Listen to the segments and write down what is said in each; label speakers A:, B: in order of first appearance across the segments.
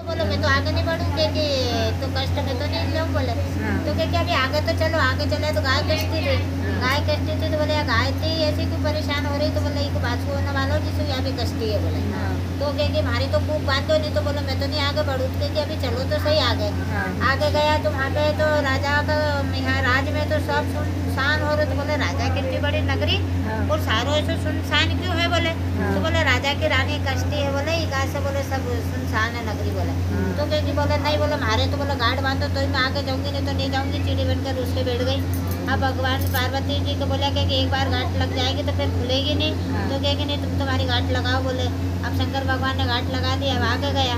A: बोलो मैं तो आगे नहीं बढ़ूँ कि तो कष्ट में तो नहीं लूँ बोले। तो क्या अभी आगे तो चलो, आगे चले तो गाय कष्टी थी, गाय कष्टी थी तो बोले गाय थी ऐसी क्यों परेशान हो रही, तो बोले एक बाछू होने वाला जिसको यहाँ भी कष्टी है बोले। तो क्या कि हमारी तो खूब बांधो, नहीं तो बोलो मैं तो नहीं आगे बढ़ूँ। तो अभी चलो तो सही आगे आगे गया तो वहाँ पे तो राजा का यहाँ राज में तो सब सुनसान हो रहे। तो बोले राजा कितनी बड़ी नगरी और सारों ऐसे सुनसान क्यों है बोले। तो बोले राजा की रानी कष्टी है बोले, इधर से बोले सब सुनसान है नगरी बोले। तो क्या बोले नहीं बोले मारे तो बोले गार्ड बांधो तो मैं आगे जाऊंगी, नहीं तो नहीं जाऊंगी। चिड़ी बनकर उससे बैठ गई। अब भगवान पार्वती जी को बोला कि एक बार गांठ लग जाएगी तो फिर खुलेगी नहीं। तो क्या कि नहीं तुम तुम्हारी गांठ लगाओ बोले। अब शंकर भगवान ने गांठ लगा दी। अब आगे गया,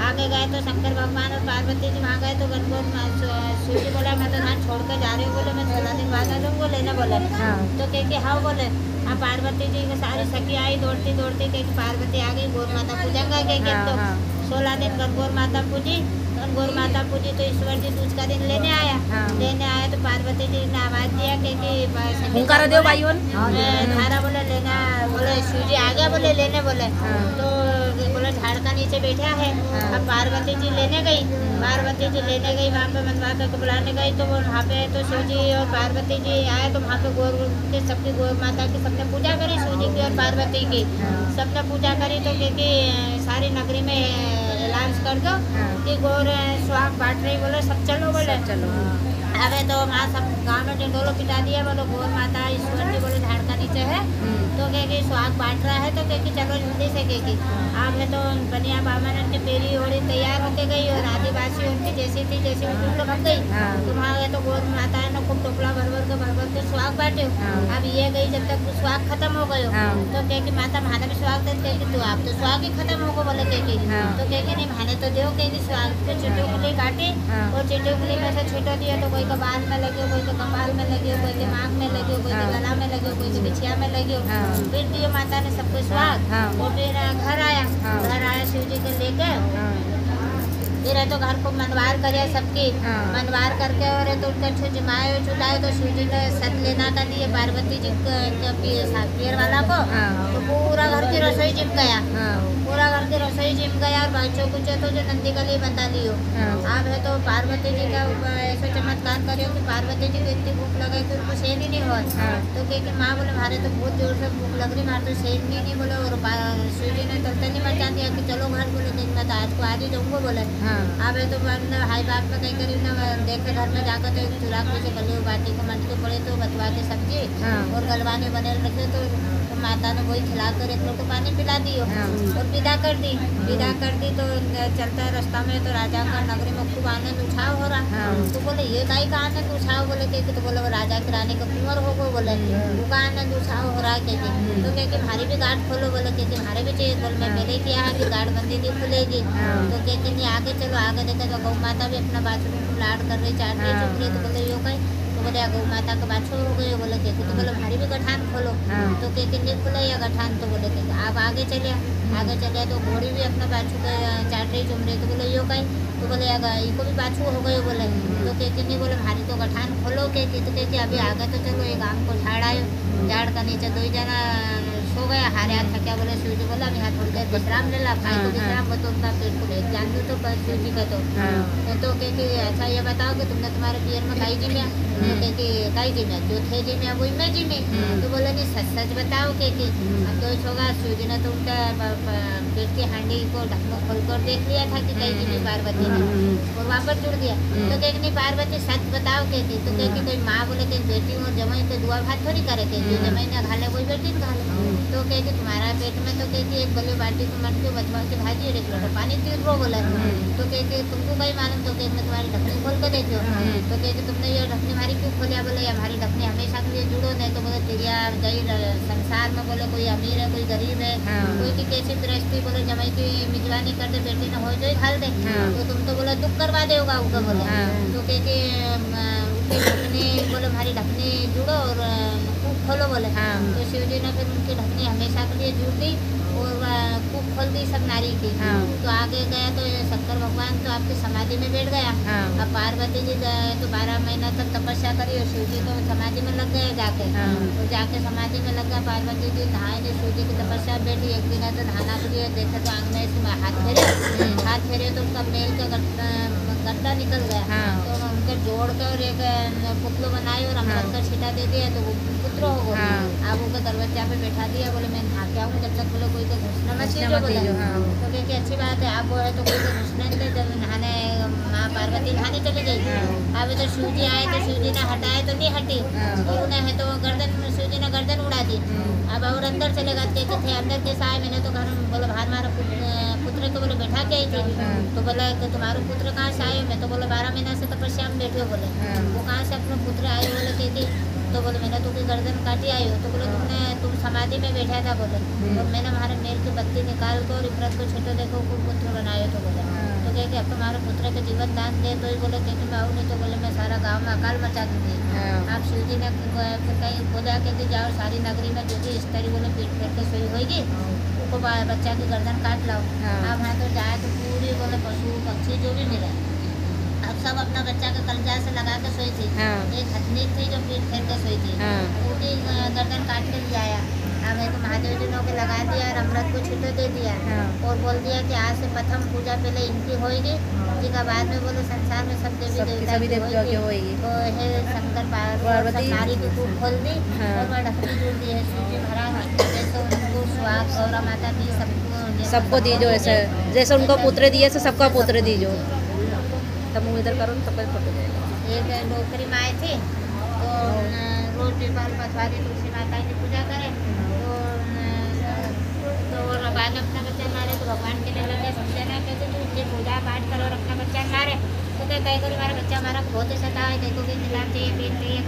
A: आगे गए तो शंकर भगवान और पार्वती जी वहाँ गए तो गणगौर शिव जी बोला मैं तो धान छोड़ कर जा रही हूँ बोले, मैं 16 दिन बाद आ जाऊँगा लेने बोले। तो क्या कि हाँ बोले। अब पार्वती जी की सारी सखी आई दौड़ती दौड़ती, कि पार्वती आ गई, गौर माता पूजेंगे कि तो 16 दिन गणगौर माता पूजी। गणगौर माता पूजी तो ईश्वर जी दूज का दिन लेने आया। लेने आया तो पार्वती जी ने आवाज दिया कि धारा बोले लेना बोले, शिव जी आ गया बोले लेने बोले। तो बोले झाड़ का नीचे बैठा है। अब पार्वती जी लेने गई, पार्वती जी लेने गई वहाँ पे मनवा कर बुलाने गई। तो वहाँ पे तो शिव जी और पार्वती जी आए तो वहाँ पे गौर के सबकी गौर माता की सबने पूजा करी, शिव जी की और पार्वती की सबने पूजा करी। तो क्योंकि सारी नगरी में ऐलान कर दो कि गौर सुहाग बांट रही बोले, सब चलो बोले चलो। अबे तो वहाँ सब गाँव में ढिंडोलो पिटा दिया बोलो, गौर माता ईश्वर जी बोले झाड़ का नीचे है। तो क्या कि सुहाग बांट रहा है तो क्या कि चलो जल्दी से क्या आप है तो बनिया बामन की पेरी ओढ़ी तैयार होके गई और आदिवासी उनकी जैसी थी जैसी उनकी तो भग गई। तो वहाँ गए तो गौर माता ने खूब टोकला भर के सुहाग बांटे। अब ये गई जब तक सुहाग खत्म हो गयो। तो क्या कि माता भाने भी सुहाग देते कि तू आप तो सुहाग ही खत्म होगा बोले क्या कि। तो क्या कि नहीं भाने तो दो क्या कि सुहाग पे चिट्टी उंगली काटी और चिट्टी उंगली में से छीटो दिया। तो कोई के बाल में लगे, कोई के कपाल में लगे, कोई के आँख में लगे, कोई के गला में लगे, कोई के बिछिया में लगे। फिर दियो माता ने सबको स्वाग। और फिर घर आया शिव जी को लेकर। फिर है तो घर को मनवार करे सबकी, मनवार करके और तो उनका जमाए चुलाए। तो शिव जी ने सत लेना का दिए पार्वती जी पियर वाला को। तो पूरा घर की रसोई जिम गया, पूरा घर की रसोई जिम गया। और बच्चों कुछ तो जो नंदी का लिए बता लियो। अब है तो पार्वती जी का ऐसा चमत्कार करियो कि पार्वती जी को इतनी भूख लगे कि उनको सेन ही नहीं हो। तो क्या माँ बोले हमारे तो बहुत जोर से भूख लग रही, हमारे तो सेन नहीं बोले। और शिव जी ने तलतनी मचा दिया कि चलो घर बोले, दिन में तो आज को आज ही जाऊँगा बोले। अब है तो हाई बाप में कहीं करीब ना देखे घर में जाकर तो चुराग में से गली बाटी को मंटके पड़े तो बतवा के सब्जी और गलवाने बने रखे। तो माता ने वही खिलाकर एक लोटो पानी पिला दियो और विदा कर दी। विदा कर दी तो चलता है रास्ता में तो राजा का नगरी में खूब आनंद उछाव हो रहा। तो बोले ये गाय का आनंद उछाव बोले कि तो बोले वो राजा की रानी का कुंवर हो गो बोले, उनका आनंद उछाव हो रहा है कि। तो क्या कि हमारी भी गांठ खोलो बोले कि हमारे भी चाहिए बोले। मैं पहले किया है कि गांठ बंदी नहीं खुलेगी। तो क्या कि नहीं आगे चलो, आगे देखा तो गौ माता भी अपना बाछू को लाड कर रही, चाट रही, चुप रही। तो बोले यो कहीं तो बोले गौ माता का बाछू हो गए बोले कि। तो बोले हमारी भी गठान खोलो। तो क्या कि नहीं खुले या गठान। तो बोले कि आप आगे चले, आगे चले तो घोड़ी भी अपना बाछू को चाट रही चुम रही। तो बोले यो कहीं तो बोले इनको भी बाछू हो गए बोले। तो क्या कि नहीं बोले हमारी तो गठान खोलो के। तो क्या कि अभी आगे तो चलो एक आम को झाड़ आयो, झाड़ का नीचे 2 जना सो गया हारे हाथ थका बोले। शिव जी बोला यहाँ थोड़ी देर विश्राम ले ला, खाए तो विश्राम बतो उनका पेट को ले जान दो। तो शिव जी का तो क्या कि अच्छा ये बताओ कि तुमने तुम्हारे पियर में काई जिम्या। तो क्या कि काई जिम्या जो थे जिम्या वही मैं जिमी। तो बोले नहीं सच सच बताओ कि अब तो होगा। शिव जी ने तो उनका पेट की हांडी को ढक्कन खोल कर देख लिया था कि कई जिमी पार्वती ने और वापस जुड़ दिया। तो क्या कि नहीं पार्वती सच बताओ कि तो क्या कि कोई माँ बोले कि बेटी और जमाई पे दुआ भात थोड़ी करे कि जो जमाई ने घाले वही बेटी ने घाले। तो क्या कि तुम्हारा पेट में तो क्या कि एक बल्ले बाटी को मट के बचवा के भाजी और एक लोटा पानी तीर रो बोला। तो क्या कि तुमको कहीं मालूम। तो क्या मैं तुम्हारी ढक्कनी खोल कर देखो। तो क्या कि तुमने ये ढक्कनी हमारी क्यों खोलिया बोले हमारी ढक्कनी हमेशा के लिए जुड़ो। नहीं तो बोले तिरिया गई संसार में बोले कोई अमीर है कोई गरीब है, कोई की कैसी गृहस्थी बोले जमाई की मिजवानी कर दे बेटी ने हो जो घाल दे। तो तुम तो बोले दुख करवा देगा उनका बोले। तो क्या कि ढक्कनी बोले हमारी ढक्कनी जुड़ो और खोलो बोले। तो शिव जी ने फिर उनकी ढक्कनी हमेशा के लिए जुड़ दी और कूप खोल दी सब नारी की।
B: हाँ।
A: तो आगे गया तो ये शंकर भगवान तो आपकी समाधि में बैठ गया।
B: हाँ।
A: अब पार्वती जी तो 12 महीना तक तपस्या करी और शिव जी तो समाधि में लग गए जाके।
B: हाँ।
A: तो जाके समाधि में लग गया, पार्वती जी नहाए नहीं, शिव जी की तपस्या में बैठी। एक दिन तो नहाना के लिए देखे तो आंगन में ऐसे हाथ फेरे तो उनका मेल का गड्ढा निकल गया।
B: हाँ।
A: तो उनके जोड़ के और एक पुतलो बनाई और अमृत का छीटा दे दिया तो वो पुत्र हो गया।
B: हाँ।
A: अब उनके दरवाजा पे बैठा दिया, बोले मैं नहा के आऊँ, जब तक बोले कोई को घुसना मत
B: घुसना
A: दीजिए
B: मत
A: बोले।
B: दीजिए, हाँ।
A: तो कहे कि अच्छी बात है, आप वो है तो कोई को घुसने नहीं दे। जब नहाने माँ पार्वती नहाने चली गई।
B: हाँ।
A: अब तो शिव जी आए तो शिव जी ने हटाए तो नहीं हटी।
B: हाँ।
A: तो उन्हें है तो गर्दन शिव जी ने गर्दन उड़ा दी। अब और अंदर चले गए थे, अंदर कैसा आए, मैंने तो घर बोला बाहर मारा पुत्र को बोले बैठा के आई थी।
B: हाँ।
A: तो बोला कि तुम्हारा पुत्र कहाँ से आए? मैं तो बोला 12 महीना से तपस्या में बैठे हो बोले।
B: हाँ।
A: वो कहाँ से अपना पुत्र आए बोले कि तो बोले मैंने तो गर्दन काटी आई हो। तो बोले तुम समाधि में बैठा था बोले, तो मैंने हमारे मेल की बत्ती निकाल कर इफरत को छेटो देखो को पुत्र बनाए तो बोले। तो कहे कि अब तुम्हारे पुत्र के जीवन दान दे तो ही बोले कि मैं आऊँ, नहीं तो बोले मैं सारा गाँव में अकाल मचा दूंगी। आप शिव जी ने फिर कहीं बोला कि जाओ सारी नगरी में जो भी इस तरह बोले पीठ फेर के सोई होगी, उसको बच्चा की गर्दन काट लाओ। आप वहाँ तो जाए तो पूरी बोले पशु पक्षी जो भी मिले अब सब अपना बच्चा के कलजा से लगा के सोई थी।
B: हाँ।
A: एक हथनी थी जो पीठ फेर के सोई थी।
B: हाँ।
A: पूरी गर्दन काट के ले आया। अब एक महादेव जी ने लगा दिया और अमृत को छीटो दे दिया।
B: हाँ।
A: और बोल दिया कि आज से प्रथम पूजा पहले इनकी होगी, जी का बाद में बोले संसार में सब देवी देवता की होगी। तो है शंकर पार्वती नारी की कूप खोल दी।
B: हाँ।
A: और वह ढकनी जुड़ दी है शिव जी महाराज जैसे उनको सुहाग गौरा माता दी
B: सबको दीजो, ऐसे जैसे उनको पुत्र दिए ऐसे सबका पुत्र दीजो। तब मुँह इधर करो सबका फोटो।
A: एक नौकरी में आई थी तो रोज पीपल पथवारी तुलसी माता की पूजा करे तो बाद में अपना बच्चा मारे तो भगवान के लिए लगे समझे ना, कहते तू ये पूजा पाठ करो और अपना बच्चा मारे तो क्या कहीं करी हमारा बच्चा हमारा बहुत ही सता है, देखो कि खिलाना चाहिए, पीना चाहिए।